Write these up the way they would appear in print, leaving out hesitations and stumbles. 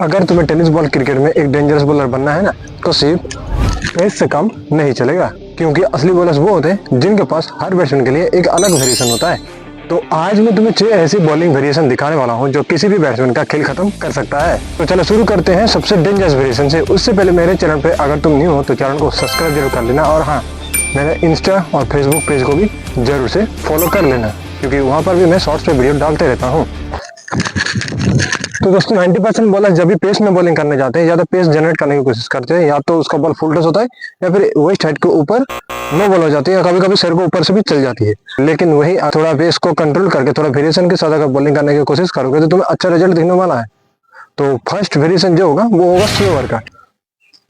अगर तुम्हें tennis ball cricket में एक डेंजरस बॉलर बनना है ना, तो सिर्फ पेस से काम नहीं चलेगा, क्योंकि असली बॉलर्स वो होते हैं जिनके पास हर बैट्समैन के लिए एक अलग वेरिएशन होता है। तो आज मैं तुम्हें 6 ऐसी बॉलिंग वेरिएशन दिखाने वाला हूं जो किसी भी बैट्समैन का खेल खत्म कर सकता है। तो चलो शुरू करते हैं सबसे डेंजरस वेरिएशन से। उससे पहले मेरे चैनल पे अगर तुम न्यू हो तो चैनल को सब्सक्राइब जरूर कर लेना, और हाँ, मेरे इंस्टा और फेसबुक पेज को भी जरूर से फॉलो कर लेना, क्योंकि वहां पर भी मैं शॉर्ट्स पे वीडियो डालते रहता हूँ। तो दोस्तों 90% बॉलर जब भी पेस में बॉलिंग करने जाते हैं या तो पेस जनरेट करने की कोशिश करते हैं, या तो उसका बॉल फुल टॉस होता है या फिर वेस्ट हेड के ऊपर नो बॉल हो जाती है, या कभी कभी सिर को ऊपर से भी चल जाती है। लेकिन वही थोड़ा पेस को कंट्रोल करके थोड़ा वेरिएशन के साथ अगर बॉलिंग करने की कोशिश करोगे तो तुम्हें अच्छा रिजल्ट दिखने वाला है। तो फर्स्ट वेरिएशन जो होगा वो होगा स्लोअर का।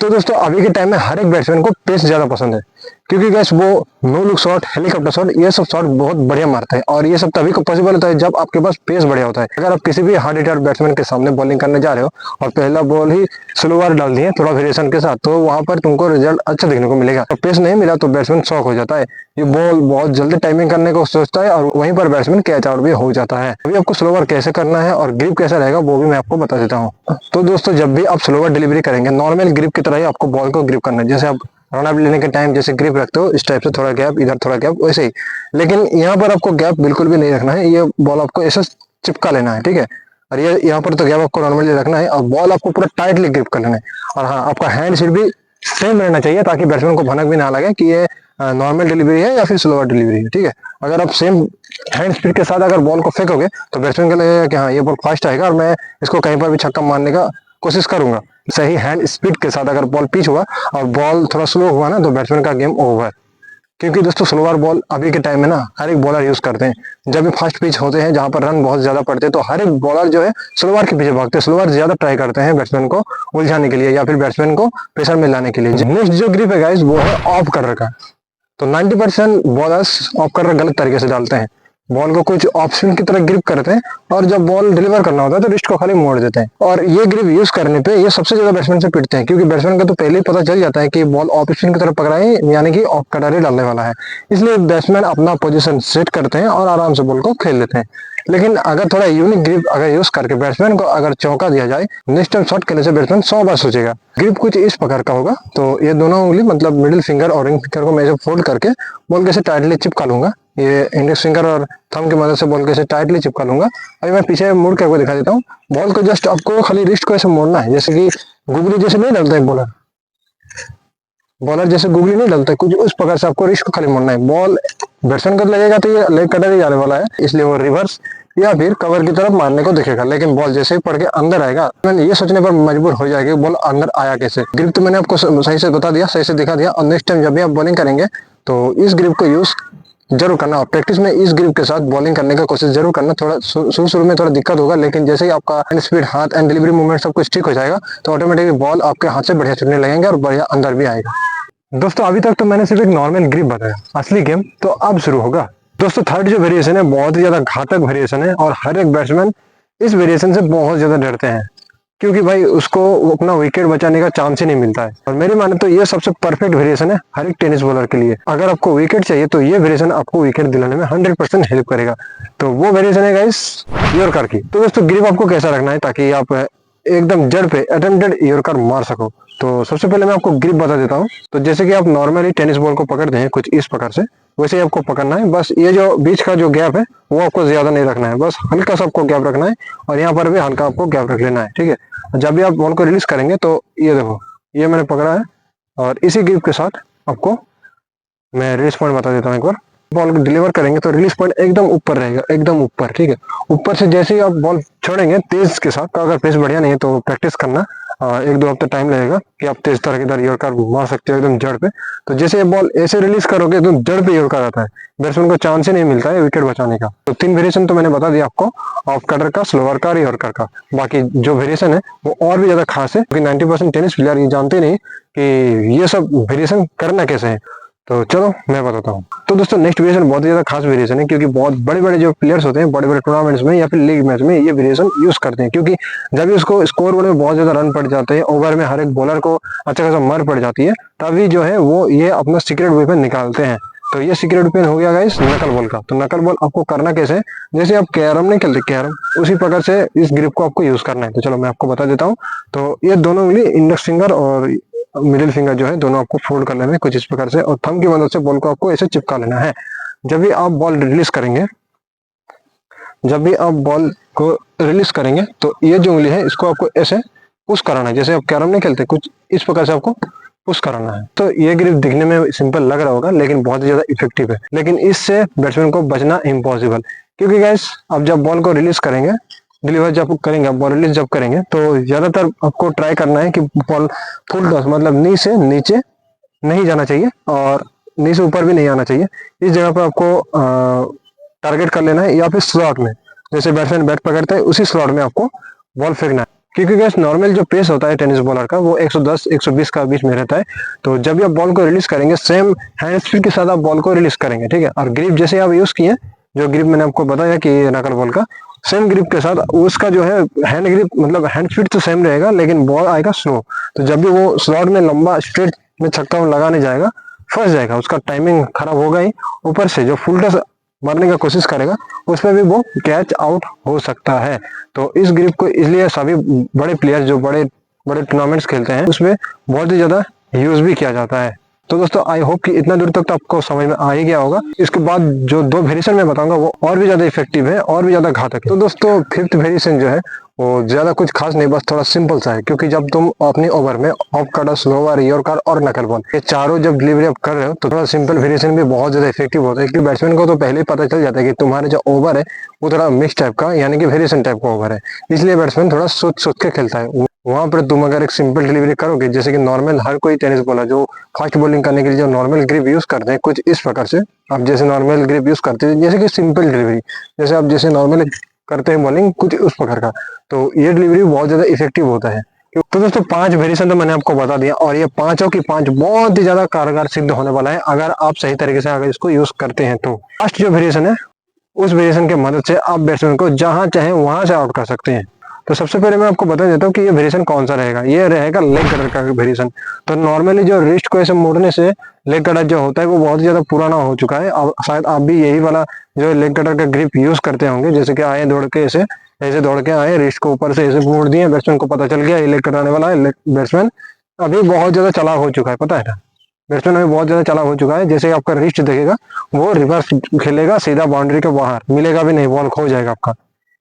तो दोस्तों अभी के टाइम में हर एक बैट्समैन को पेस ज्यादा पसंद है, क्योंकि गैस वो no look shot, helicopter shot, ये सब शॉट बहुत बढ़िया मारते हैं, और ये सब तभी को पॉसिबल होता है जब आपके पास पेस बढ़िया होता है। अगर आप किसी भी हार्ड हिटर बैट्समैन के सामने बॉलिंग करने जा रहे हो और पहला बॉल ही स्लोअर डाल दिए थोड़ा वेरिएशन के साथ, तो वहां पर तुमको रिजल्ट अच्छा देखने को मिलेगा। और पेस नहीं मिला तो बैट्समैन शॉक हो जाता है, ये बॉल बहुत जल्दी टाइमिंग करने को सोचता है और वहीं पर बैट्समैन कैच आउट भी हो जाता है। अभी आपको स्लोअर कैसे करना है और ग्रिप कैसा रहेगा वो भी मैं आपको बता देता हूँ। तो दोस्तों जब भी आप स्लोअर डिलीवरी करेंगे, नॉर्मल ग्रिप की तरह ही आपको बॉल को ग्रिप करना है। जैसे आप रन अप लेने के टाइम जैसे ग्रिप रखते हो, इस टाइप से थोड़ा गैप, इधर थोड़ा गैप, वैसे ही। लेकिन यहाँ पर आपको गैप बिल्कुल भी नहीं रखना है, ये बॉल आपको ऐसे चिपका लेना है, ठीक है। और ये यहाँ पर तो गैप आपको नॉर्मली रखना है और बॉल आपको पूरा टाइटली ग्रिप कर लेना है। और हाँ, आपका हैंड स्पीड भी सेम रहना चाहिए ताकि बैट्समैन को भनक भी ना लगे कि ये नॉर्मल डिलीवरी है या फिर स्लोअर डिलीवरी है, ठीक है। अगर आप सेम हैंड स्पीड के साथ अगर बॉल को फेंकोगे तो बैट्समैन को लगेगा कि हाँ, ये बॉल फास्ट आएगा और मैं इसको कहीं पर भी छक्का मारने का कोशिश करूंगा। सही हैंड स्पीड के साथ अगर बॉल पिच हुआ और बॉल थोड़ा स्लो हुआ ना, तो बैट्समैन का गेम ओवर। क्योंकि दोस्तों स्लोअर बॉल अभी के टाइम में ना हर एक बॉलर यूज करते हैं। जब भी फास्ट पिच होते हैं जहां पर रन बहुत ज्यादा पड़ते हैं, तो हर एक बॉलर जो है स्लोअर के पीछे भागते हैं, स्लोअर ज्यादा ट्राई करते हैं बैट्समैन को उलझाने के लिए या फिर बैट्समैन को प्रेशर में लाने के लिए। नेक्स्ट जो ग्रिप है गाइस, वो है ऑफ कर रखा। तो 90% बॉलर्स ऑफ कर गलत तरीके से डालते हैं, बॉल को कुछ ऑप्शन की तरह ग्रिप करते हैं और जब बॉल डिलीवर करना होता है तो रिस्ट को खाली मोड़ देते हैं। और ये ग्रिप यूज करने पे ये सबसे ज्यादा बैट्समैन से पिटते हैं, क्योंकि बैट्समैन को तो पहले ही पता चल जाता है कि बॉल ऑफ स्पिन की तरफ पकड़ा है, यानी कि ऑफ कटर ही डालने वाला है। इसलिए बैट्समैन अपना पोजीशन सेट करते हैं और आराम से बॉल को खेल लेते हैं। लेकिन अगर थोड़ा यूनिक ग्रिप अगर यूज करके बैट्समैन को अगर चौका दिया जाए, नेक्स्ट टाइम शॉट खेलने से बैट्समैन 100 बार सोचेगा। ग्रिप कुछ इस प्रकार का होगा। तो ये दोनों उंगली मतलब मिडिल फिंगर और रिंग फिंगर को मैं फोल्ड करके बॉल कैसे टाइटली चिपका लूंगा। ये इंडेक्स फिंगर और थंब की मदद से बॉल कैसे टाइटली चिपका लूंगा। अभी मैं पीछे मुड़ के आपको दिखा देता हूँ। बॉल को जस्ट आपको खाली रिस्ट को ऐसे मोड़ना है, जैसे कि गुगली जैसे नहीं डालता है बॉलर जैसे गुगली नहीं डालता है, कुछ उस प्रकार से आपको रिस्ट को खाली मोड़ना है। बॉल बैट्समैन को लगेगा तो ये लेग कटर ही जाने वाला है, इसलिए वो रिवर्स या फिर कवर की तरफ मारने को दिखेगा। लेकिन बॉल जैसे ही पड़ के अंदर आएगा, मैंने ये सोचने पर मजबूर हो जाएगा बॉल अंदर आया कैसे। ग्रिप तो मैंने आपको सही से बता दिया, सही से दिखा दिया। और नेक्स्ट टाइम जब भी आप बॉलिंग करेंगे तो इस ग्रिप को यूज जरूर करना। और प्रैक्टिस में इस ग्रिप के साथ बॉलिंग करने का कोशिश जरूर करना। थोड़ा शुरू में थोड़ा दिक्कत होगा, लेकिन जैसे ही आपका हैंड स्पीड, हाथ एंड डिलीवरी मूवमेंट सब कुछ ठीक हो जाएगा तो ऑटोमेटिकली बॉल आपके हाथ से बढ़िया छूटने लगेंगे और बढ़िया अंदर भी आएगा। दोस्तों अभी तक तो मैंने सिर्फ एक नॉर्मल ग्रिप बताया, असली गेम तो अब शुरू होगा। दोस्तों थर्ड जो वेरिएशन है बहुत ही ज्यादा घातक वेरिएशन है, और हर एक बैट्समैन इस वेरिएशन से बहुत ज्यादा डरते हैं, क्योंकि भाई उसको अपना विकेट बचाने का चांस ही नहीं मिलता है। और मेरी माने तो ये सबसे परफेक्ट वेरिएशन है हर एक टेनिस बॉलर के लिए। अगर आपको विकेट चाहिए तो ये वेरिएशन आपको विकेट दिलाने में 100% हेल्प करेगा। तो वो वेरिएशन है गाइस यॉर्कर की। तो दोस्तों ग्रिप आपको कैसा रखना है ताकि आप एकदम जड़ पे अटेम्प्टेड यॉर्कर मार सको। तो सबसे पहले मैं आपको ग्रिप बता देता हूँ। तो जैसे कि आप नॉर्मली टेनिस बॉल को पकड़ते हैं कुछ इस प्रकार से, वैसे ही आपको पकड़ना है। बस ये जो बीच का जो गैप है वो आपको ज्यादा नहीं रखना है, बस हल्का सा आपको गैप रखना है, और यहाँ पर भी हल्का आपको गैप रख लेना है, ठीक है। जब भी आप बॉल को रिलीज करेंगे तो ये देखो, ये मैंने पकड़ा है, और इसी ग्रिप के साथ आपको मैं रिलीज पॉइंट बता देता हूँ। एक बार बॉल को डिलीवर करेंगे तो रिलीज पॉइंट एकदम ऊपर रहेगा, एकदम ऊपर, ठीक है। ऊपर से जैसे ही आप बॉल छोड़ेंगे तेज के साथ, अगर पेस बढ़िया नहीं है तो प्रैक्टिस करना, 1-2 हफ्ते टाइम लगेगा कि आप तेज तरह यॉर्कर मार सकते हो एकदम जड़ पे। तो जैसे बॉल ऐसे रिलीज करोगे तो जड़ पे यॉर्कर आता है, बैट्समैन को चांस ही नहीं मिलता है विकेट बचाने का। तो 3 वेरिएशन तो मैंने बता दिया आपको, ऑफ कटर का, स्लोअर का, यॉर्कर का। बाकी जो वेरिएशन है वो और भी ज्यादा खास है, क्योंकि 90% टेनिस प्लेयर ये जानते नहीं कि ये सब वेरिएशन करना कैसे है। तो चलो मैं बताता हूँ। तो दोस्तों नेक्स्ट वेरिएशन बहुत ही ज्यादा खास वेरिएशन है, क्योंकि बहुत बड़े बड़े जो प्लेयर्स होते हैं बड़े बड़े टूर्नामेंट्स में या फिर लीग मैच में ये वेरिएशन यूज करते हैं। क्योंकि जब भी उसको स्कोर बोर्ड में बहुत ज्यादा रन पड़ जाते हैं, ओवर में हर एक बॉलर को अच्छा खासा मार पड़ जाती है, तभी जो है वो ये अपना सीक्रेट वेपन निकालते हैं। तो ये सीक्रेट पेन हो गया गाइस नकल बॉल का। तो नकल बॉल आपको करना कैसे है, जैसे आप कैरम नहीं खेलते कैरम, उसी प्रकार से इस ग्रिप को आपको यूज करना है। तो चलो मैं आपको बता देता हूँ। तो ये दोनों उंगली इंडेक्स फिंगर और मिडिल फिंगर जो है दोनों आपको फोल्ड कर लेना है कुछ इस प्रकार से, और थंब की मदद से बॉल को आपको ऐसे चिपका लेना है। जब भी आप बॉल रिलीज करेंगे, जब भी आप बॉल को रिलीज करेंगे तो ये जो उंगली है इसको आपको ऐसे पुश कराना है, जैसे आप कैरम नहीं खेलते कुछ इस प्रकार से आपको पुश कराना है। तो ये ग्रिप दिखने में सिंपल लग रहा होगा लेकिन बहुत ही ज्यादा इफेक्टिव है, लेकिन इससे बैट्समैन को बचना इम्पॉसिबल, क्योंकि गाइस आप जब बॉल को रिलीज करेंगे, डिलीवर जब करेंगे, बॉल रिलीज जब करेंगे तो ज्यादातर आपको ट्राई करना है कि बॉल फुल टॉस मतलब नी से नीचे नहीं जाना चाहिए और नी से ऊपर भी नहीं आना चाहिए। इस जगह पर आपको टारगेट कर लेना है, या फिर स्लॉट में, जैसे बैट्समैन बैट पकड़ता है उसी स्लॉट में आपको बॉल फेंकना है। क्योंकि गैस नॉर्मल जो पेस होता है टेनिस बॉलर का वो 110 120 का बीच में रहता है। तो जब भी आप बॉल को रिलीज करेंगे सेम हैंड स्पीड के साथ आप बॉल को रिलीज करेंगे, ठीक है। और ग्रिप जैसे आप यूज किए, जो ग्रिप मैंने आपको बताया कि नकल बॉल का, सेम ग्रिप के साथ उसका जो है हैंड ग्रिप मतलब हैंड स्पीड तो सेम रहेगा लेकिन बॉल आएगा स्लो। तो जब भी वो स्लॉट में लंबा स्ट्रेट में छक्का लगाने जाएगा फंस जाएगा, उसका टाइमिंग खराब होगा ही, ऊपर से जो फुल टॉस मारने का कोशिश करेगा उसमें भी वो कैच आउट हो सकता है। तो इस ग्रिप को इसलिए सभी बड़े प्लेयर्स जो बड़े बड़े टूर्नामेंट्स खेलते हैं उसमें बहुत ही ज्यादा यूज भी किया जाता है। तो दोस्तों आई होप कि इतना दूर तक तो आपको समझ में आ ही गया होगा। इसके बाद जो दो वेरिएशन मैं बताऊंगा वो और भी ज्यादा इफेक्टिव है और भी ज्यादा घातक है। तो दोस्तों फिफ्थ वेरिएशन जो है वो ज्यादा कुछ खास नहीं, बस थोड़ा सिंपल सा है, क्योंकि जब तुम अपनी ओवर में ऑफ कटर, स्लोवर, यॉर्कर और नकल बॉल ये चारों जब डिलीवरी आप कर रहे हो तो थोड़ा सिंपल वेरिएशन भी बहुत ज्यादा इफेक्टिव होता है, क्योंकि बैट्समैन को तो पहले ही पता चल जाता है कि तुम्हारे जो ओवर है वो थोड़ा मिक्स टाइप का यानी कि वेरिएशन टाइप का ओवर है, इसलिए बैट्समैन थोड़ा सोच सोच के खेलता है। वहां पर तुम अगर एक सिंपल डिलीवरी करोगे, जैसे कि नॉर्मल हर कोई टेनिस बॉलर जो फास्ट बॉलिंग करने के लिए जो नॉर्मल ग्रिप यूज करते हैं कुछ इस प्रकार से, आप जैसे नॉर्मल ग्रिप यूज करते हैं जैसे कि सिंपल डिलीवरी, जैसे आप जैसे नॉर्मल करते हैं बॉलिंग कुछ उस प्रकार का, तो ये डिलीवरी बहुत ज्यादा इफेक्टिव होता है। तो दोस्तों 5 वेरिएशन तो मैंने आपको बता दिया और ये पांचों की पांच बहुत ही ज्यादा कारगर सिद्ध होने वाला है अगर आप सही तरीके से अगर इसको यूज करते हैं। तो फर्स्ट जो वेरिएशन है उस वेरिएशन की मदद से आप बैट्समैन को जहां चाहे वहां से आउट कर सकते हैं। तो सबसे पहले मैं आपको बता देता हूँ कि ये वेरिएशन कौन सा रहेगा। ये रहेगा लेग कटर का वेरिएशन। तो नॉर्मली जो रिस्ट को ऐसे मोड़ने से लेग कटर जो होता है वो बहुत ज्यादा पुराना हो चुका है, और शायद आप भी यही वाला जो लेग कटर का ग्रिप यूज करते होंगे, जैसे कि आए दौड़ के ऐसे ऐसे दौड़ के आए, रिस्ट को ऊपर से ऐसे मोड़ दिए, बैट्समैन को पता चल गया ये लेग कटाने वाला है। बैट्समैन अभी बहुत ज्यादा चालाक हो चुका है, पता है ना, बैट्समैन अभी बहुत ज्यादा चालाक हो चुका है। जैसे आपका रिस्ट देखेगा वो रिवर्स खेलेगा, सीधा बाउंड्री के बाहर मिलेगा भी नहीं, बॉल खो जाएगा आपका,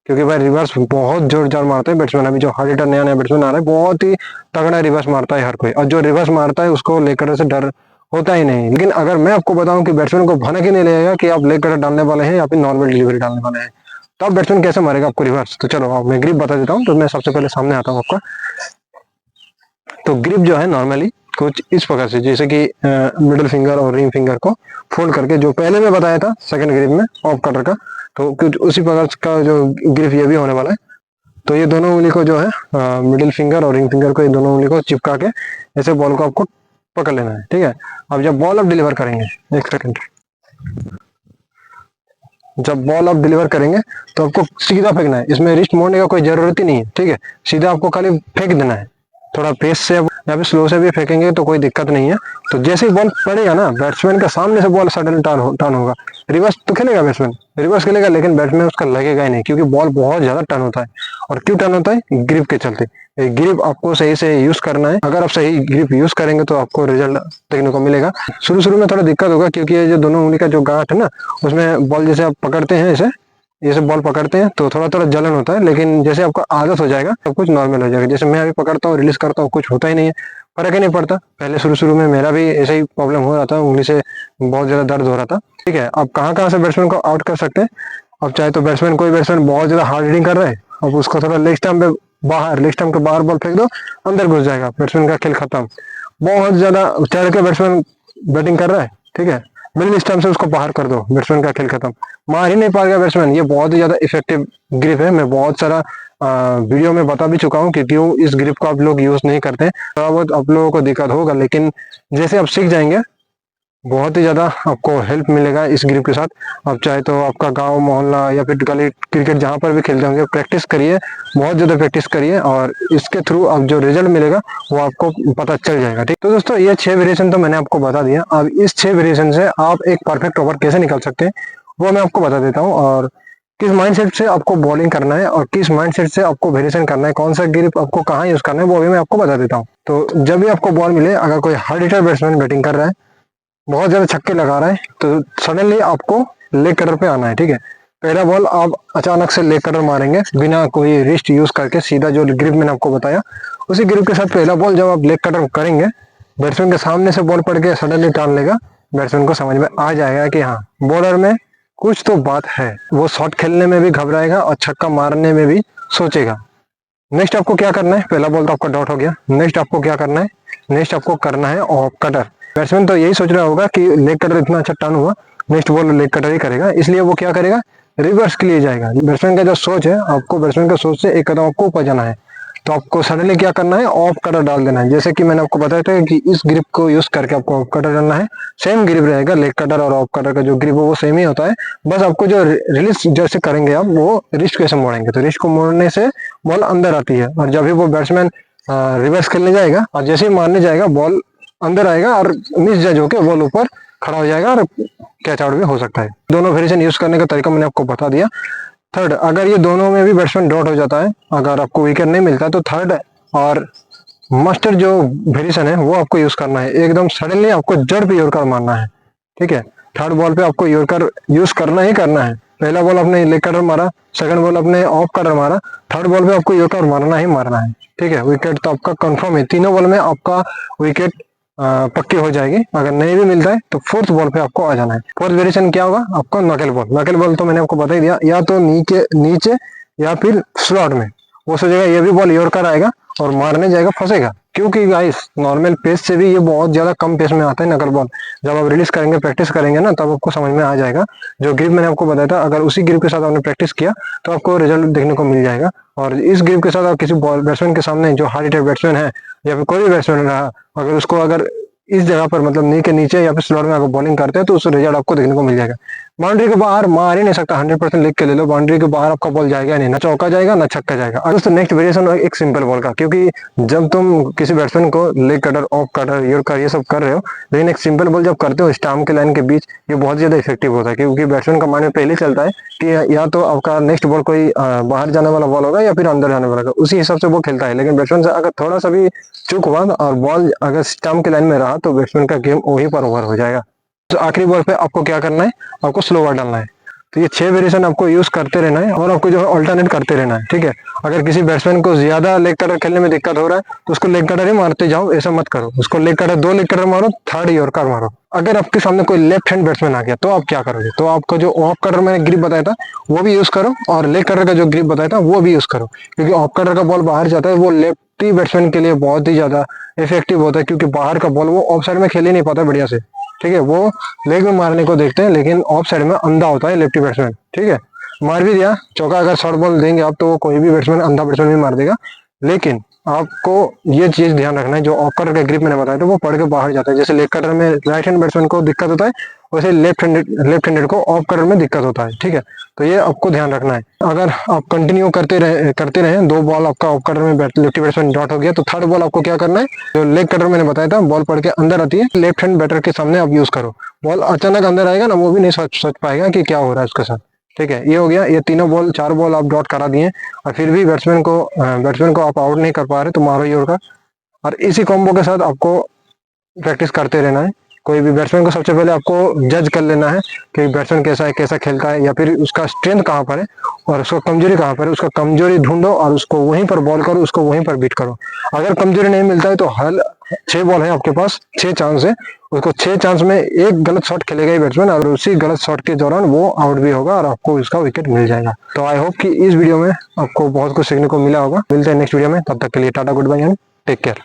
क्योंकि भाई रिवर्स बहुत जोरदार मारते हैं बैट्समैन। अभी जो हार्ड हिटर नया नया बैट्समैन आ रहा है बहुत ही तगड़ा रिवर्स मारता है हर कोई, और जो रिवर्स मारता है उसको लेकर से डर होता ही नहीं। लेकिन अगर मैं आपको बताऊं कि बैट्समैन को भनक ही नहीं लगेगा कि आप लेग कटर डालने वाले हैं या फिर नॉर्मल डिलीवरी डालने वाले हैं, तो आप बैट्समैन कैसे मारेगा आपको रिवर्स। तो चलो मैं ग्रिप बता देता हूँ। तो मैं सबसे पहले सामने आता हूँ आपका। तो ग्रिप जो है नॉर्मली कुछ इस प्रकार से, जैसे कि मिडिल फिंगर और रिंग फिंगर को फोल्ड करके, जो पहले मैं बताया था सेकंड ग्रिप में ऑफ कटर का, तो कुछ उसी प्रकार का जो ग्रिप ये भी होने वाला है। तो ये दोनों उंगली को जो है मिडिल फिंगर और रिंग फिंगर को, ये दोनों उंगली को चिपका के ऐसे बॉल को आपको पकड़ लेना है, ठीक है। अब जब बॉल आप डिलीवर करेंगे, एक सेकंड, जब बॉल आप डिलीवर करेंगे तो आपको सीधा फेंकना है, इसमें रिस्ट मोड़ने का कोई जरूरत ही नहीं है, ठीक है। सीधा आपको खाली फेंक देना है, थोड़ा पेस से या फिर स्लो से भी फेंकेंगे तो कोई दिक्कत नहीं है। तो जैसे ही बॉल पड़ेगा ना, बैट्समैन का सामने से बॉल सडन टर्न होगा, रिवर्स तो खेलेगा बैट्समैन, रिवर्स खेलेगा, लेकिन बैट्समैन उसका लगेगा ही नहीं, क्योंकि बॉल बहुत ज्यादा टर्न होता है। और क्यों टर्न होता है? ग्रिप के चलते। ग्रिप आपको सही से यूज करना है, अगर आप सही ग्रिप यूज करेंगे तो आपको रिजल्ट देखने को मिलेगा। शुरू में थोड़ा दिक्कत होगा, क्योंकि ये जो दोनों उंगली का जो गांठ है ना, उसमें बॉल जैसे आप पकड़ते हैं ऐसे बॉल पकड़ते हैं तो थोड़ा थोड़ा जलन होता है, लेकिन जैसे आपको आदत हो जाएगा सब कुछ नॉर्मल हो जाएगा। जैसे मैं अभी पकड़ता हूँ, रिलीज करता हूँ, कुछ होता ही नहीं है, फर्क ही नहीं पड़ता। पहले शुरू में मेरा भी ऐसा ही प्रॉब्लम हो रहा था, उंगली से बहुत ज्यादा दर्द हो रहा था, ठीक है। अब कहाँ से बैट्समैन को आउट कर सकते हैं। अब चाहे तो कोई बैट्समैन बहुत ज्यादा हार्ड हिटिंग कर रहा है, अब उसको थोड़ा लेग स्टंप के बाहर बॉल फेंक दो, अंदर घुस जाएगा, बैट्समैन का खेल खत्म। बहुत ज्यादा चढ़ के बैट्समैन बैटिंग कर रहा है, ठीक है, मिडिल स्टंप से उसको बाहर कर दो, बैट्समैन का खेल खत्म, मार ही नहीं पाएगा बैट्समैन। ये बहुत ही ज्यादा इफेक्टिव ग्रिप है। मैं बहुत सारा वीडियो में बता भी चुका हूँ कि क्यों इस ग्रिप को आप लोग यूज नहीं करते। थोड़ा बहुत आप लोगों को दिक्कत होगा, लेकिन जैसे आप सीख जाएंगे, बहुत ही ज़्यादा आपको हेल्प मिलेगा इस ग्रिप के साथ। आप चाहे तो आपका गांव मोहल्ला या फिर गली क्रिकेट जहां पर भी खेलते होंगे प्रैक्टिस करिए, बहुत ज़्यादा प्रैक्टिस करिए और इसके थ्रू अब जो रिजल्ट मिलेगा वो आपको पता चल जाएगा। ठीक, तो दोस्तों ये 6 वेरिएशन तो मैंने आपको बता दिया। अब इस 6 वेरिएशन से आप एक परफेक्ट ओवर कैसे निकाल सकते हैं वो मैं आपको बता देता हूँ, और किस माइंडसेट से आपको बॉलिंग करना है और किस माइंडसेट से आपको वेरिएशन करना है, कौन सा ग्रिप आपको कहाँ यूज करना है वो भी मैं आपको बता देता हूँ। तो जब भी आपको बॉल मिले, अगर कोई हार्ड हिटर बैट्समैन बैटिंग कर रहा है, बहुत ज्यादा छक्के लगा रहा है, तो सडनली आपको लेग कटर पे आना है। ठीक है, पहला बॉल आप अचानक से लेग कटर मारेंगे बिना कोई रिस्ट यूज करके, सीधा जो ग्रिप मैंने आपको बताया उसी ग्रिप के साथ पहला बॉल जब आप लेग कटर करेंगे, बैट्समैन के सामने से बॉल पड़ के सडनली टान लेगा, बैट्समैन को समझ में आ जाएगा कि हाँ बॉलर में कुछ तो बात है। वो शॉट खेलने में भी घबराएगा और छक्का मारने में भी सोचेगा। नेक्स्ट आपको क्या करना है, पहला बॉल तो आपका डॉट हो गया। नेक्स्ट आपको क्या करना है, नेक्स्ट आपको करना है ऑफ कटर। बैट्समैन तो यही सोच रहा होगा कि लेग कटर इतना अच्छा टर्न हुआ, नेक्स्ट बॉल लेग कटर ही करेगा, इसलिए वो क्या करेगा, रिवर्स के लिए जाएगा। बैट्समैन का जो सोच है, आपको बैट्समैन का सोच से एक कदम आपको ऊपर जाना है, तो आपको सडनली क्या करना है, ऑफ कटर डाल देना है। जैसे कि मैंने आपको बताया था कि इस ग्रिप को यूज करके आपको ऑफ कटर डालना है। सेम ग्रिप रहेगा, लेग कटर और ऑफ कटर का जो ग्रिप है वो सेम ही होता है, बस आपको जो रिलीज जैसे करेंगे आप वो रिस्ट कैसे मोड़ेंगे, तो रिस्ट को मोड़ने से बॉल अंदर आती है, और जब भी वो बैट्समैन रिवर्स खेलने जाएगा और जैसे ही मारने जाएगा बॉल अंदर आएगा और मिस जज होकर बॉल ऊपर खड़ा हो जाएगा और कैच आउट भी हो सकता है। दोनों वेरिएशन यूज करने का तरीका मैंने आपको बता दिया। थर्ड, अगर ये दोनों में भी बैट्समैन डॉट हो जाता है, अगर आपको विकेट नहीं मिलता, तो थर्ड और मास्टर जो वेरिएशन है वो आपको यूज करना है। एकदम सडनली आपको जड़ पे यॉर्कर मारना है। ठीक है, थर्ड बॉल पे आपको यॉर्कर यूज करना ही करना है। पहला बॉल आपने लेग कटर मारा, सेकंड बॉल आपने ऑफ कटर मारा, थर्ड बॉल पे आपको यॉर्कर मारना ही मारना है। ठीक है, विकेट तो आपका कंफर्म है, तीनों बॉल में आपका विकेट पक्की हो जाएगी। अगर नहीं भी मिलता है तो फोर्थ बॉल पे आपको आ जाना है। फोर्थ वेरिएशन क्या होगा आपका, नकल बॉल। नकल बॉल तो मैंने आपको बता ही दिया, या तो नीचे नीचे या फिर स्लॉट में। वो सोचेगा ये भी बॉल यॉर्कर आएगा और मारने जाएगा, फंसेगा, क्योंकि गाइस नॉर्मल पेस से भी ये बहुत ज्यादा कम पेस में आता है नकल बॉल। जब आप रिलीज करेंगे, प्रैक्टिस करेंगे ना, तब आपको समझ में आ जाएगा। जो ग्रिप मैंने आपको बताया था, अगर उसी ग्रिप के साथ आपने प्रैक्टिस किया तो आपको रिजल्ट देखने को मिल जाएगा। और इस ग्रिप के साथ आप किसी बैट्समैन के सामने, जो हार्ड हिटर बैट्समैन है या फिर कोई भी बैट्समैन रहा, अगर उसको अगर इस जगह पर मतलब नी के नीचे या फिर स्लॉट में अगर बॉलिंग करते हैं तो उस रिजल्ट आपको देखने को मिल जाएगा। बाउंड्री के बाहर मार ही नहीं सकता, 100% लिख के ले लो, बाउंड्री के बाहर आपका बॉल जाएगा नहीं, ना चौका जाएगा ना छक्का जाएगा। अब दोस्तों नेक्स्ट वेरिएशन एक सिंपल बॉल का, क्योंकि जब तुम किसी बैट्समैन को leg cutter, off cutter, yorker ये सब कर रहे हो, लेकिन एक सिंपल बॉल जब करते हो स्टंप के लाइन के बीच, ये बहुत ज्यादा इफेक्टिव होता है, क्योंकि बैट्समैन का माइंड में पहले चलता है कि या तो आपका नेक्स्ट बॉल कोई बाहर जाने वाला बॉल होगा या फिर अंदर जाने वाला होगा, उसी हिसाब से वो खेलता है। लेकिन बैट्समैन से अगर थोड़ा सा भी चूक हुआ और बॉल अगर स्टंप के लाइन में रहा तो बैट्समैन का गेम वहीं पर ओवर हो जाएगा। तो आखिरी बॉल पे आपको क्या करना है, आपको स्लोवर डालना है। तो ये 6 वेरिएशन आपको यूज करते रहना है और आपको जो है ऑल्टरनेट करते रहना है। ठीक है, अगर किसी बैट्समैन को ज्यादा लेग कटर खेलने में दिक्कत हो रहा है तो उसको लेग कटर ही मारते जाओ, ऐसा मत करो। उसको लेग कटर, 2 लेग कटर मारो, थर्ड यॉर्कर मारो। अगर आपके सामने कोई लेफ्ट हैंड बैट्समैन आ गया तो आप क्या करोगे, तो आपका जो ऑफ कटर मैंने ग्रिप बताया था वो भी यूज करो, और लेग कटर का जो ग्रिप बताया था वो भी यूज करो, क्योंकि ऑफ कटर का बॉल बाहर जाता है, वो लेफ्टी बैट्समैन के लिए बहुत ही ज्यादा इफेक्टिव होता है, क्योंकि बाहर का बॉल वो ऑफ साइड में खेल ही नहीं पाता बढ़िया से। ठीक है, वो लेग में मारने को देखते हैं, लेकिन ऑफ साइड में अंधा होता है लेफ्टी बैट्समैन। ठीक है, मार भी दिया चौका, अगर शॉर्ट बॉल देंगे आप तो कोई भी बैट्समैन, अंधा बैट्समैन भी मार देगा। लेकिन आपको ये चीज ध्यान रखना है, जो ऑफ कटर का ग्रिप मैंने बताया था वो पड़ के बाहर जाता है। जैसे लेग कटर में राइट हैंड बैट्समैन को दिक्कत होता है, वैसे लेफ्ट हैंडेड को ऑफ कटर में दिक्कत होता है। ठीक है, तो ये आपको ध्यान रखना है। अगर आप कंटिन्यू करते रहे 2 बॉल आपका ऑफ कटर में लेफ्टी बैट्समैन डॉट हो गया, तो थर्ड बॉल आपको क्या करना है, जो लेग कटर मैंने बताया था बॉल पड़ के अंदर आती है, लेफ्ट हैंड बैटर के सामने आप यूज करो। बॉल अचानक अंदर आएगा ना, वो भी नहीं सोच पाएगा कि क्या हो रहा है उसके साथ। ठीक है, ये हो गया, ये तीनों बॉल 4 बॉल आप डॉट करा दिए और फिर भी बैट्समैन को आप आउट नहीं कर पा रहे, तो मारो यॉर्कर। और इसी कॉम्बो के साथ आपको प्रैक्टिस करते रहना है। कोई भी बैट्समैन को सबसे पहले आपको जज कर लेना है कि बैट्समैन कैसा है, कैसा खेलता है, या फिर उसका स्ट्रेंथ कहाँ पर है और उसका कमजोरी कहाँ पर है। उसका कमजोरी ढूंढो और उसको वहीं पर बॉल करो, उसको वहीं पर बीट करो। अगर कमजोरी नहीं मिलता है तो हर 6 बॉल है आपके पास, 6 चांस है, उसको 6 चांस में एक गलत शॉट खेलेगा ही बैट्समैन, और उसी गलत शॉट के दौरान वो आउट भी होगा और आपको इसका विकेट मिल जाएगा। तो आई होप कि इस वीडियो में आपको बहुत कुछ सीखने को मिला होगा। मिलते हैं नेक्स्ट वीडियो में, तब तक के लिए tata, good bye and take care.